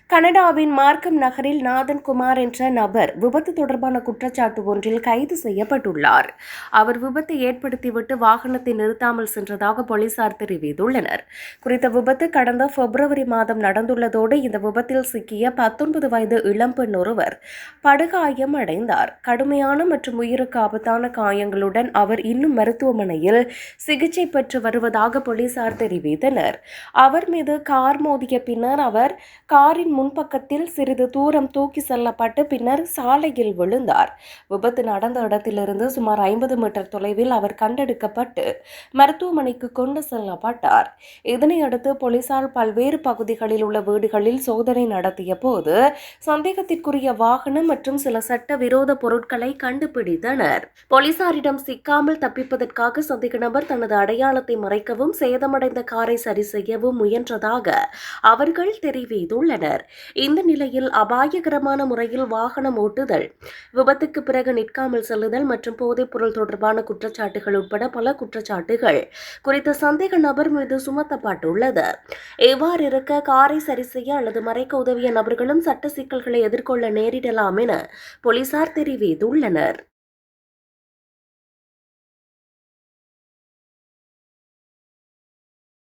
கனடாவின் மார்க்கம் நகரில் நாதன்குமார் என்ற நபர் விபத்து தொடர்பான குற்றச்சாட்டு ஒன்றில் கைது செய்யப்பட்டுள்ளார். அவர் விபத்தை ஏற்படுத்திவிட்டு வாகனத்தை நிறுத்தாமல் சென்றதாக போலீசார் தெரிவித்துள்ளனர். குறித்த விபத்து கடந்த பிப்ரவரி மாதம் நடந்துள்ளதோடு இந்த விபத்தில் சிக்கிய 19 வயது இளம்பெண் ஒருவர் படுகாயம் அடைந்தார். கடுமையான மற்றும் உயிருக்கு ஆபத்தான காயங்களுடன் அவர் இன்னும் மருத்துவமனையில் சிகிச்சை பெற்று வருவதாக போலீசார் தெரிவித்தனர். அவர் மீது கார் மோதிய பின்னர் அவர் காரின் முன்பக்கத்தில் சிறிது தூரம் தூக்கி செல்லப்பட்டு பின்னர் சாலையில் விழுந்தார். விபத்து நடந்த இடத்திலிருந்து சுமார் 50 மீட்டர் தொலைவில் அவர் கண்டெடுக்கப்பட்டு மருத்துவமனைக்கு கொண்டு செல்லப்பட்டார். இதனையடுத்து போலீசார் பல்வேறு பகுதிகளில் உள்ள வீடுகளில் சோதனை நடத்திய போது சந்தேகத்திற்குரிய வாகனம் மற்றும் சில சட்டவிரோத பொருட்களை கண்டுபிடித்தனர். போலீசாரிடம் சிக்காமல் தப்பிப்பதற்காக சந்தேக நபர் தனது அடையாளத்தை மறைக்கவும் சேதமடைந்த காரை சரி செய்யவும் முயன்றதாக அவர்கள் தெரிவித்துள்ளனர். இந்த நிலையில் அபாயகரமான முறையில் வாகனம் ஓட்டுதல், விபத்துக்கு பிறகு நிற்காமல் செல்லுதல் மற்றும் போதைப் பொருள் தொடர்பான குற்றச்சாட்டுகள் உட்பட பல குற்றச்சாட்டுகள் குறித்த சந்தேக நபர் மீது சுமத்தப்பட்டுள்ளது. இவ்வாறு இருக்க காரை சரி செய்ய அல்லது மறைக்க உதவிய நபர்களும் சட்ட சிக்கல்களை எதிர்கொள்ள நேரிடலாம் என போலீசார் தெரிவித்துள்ளனர்.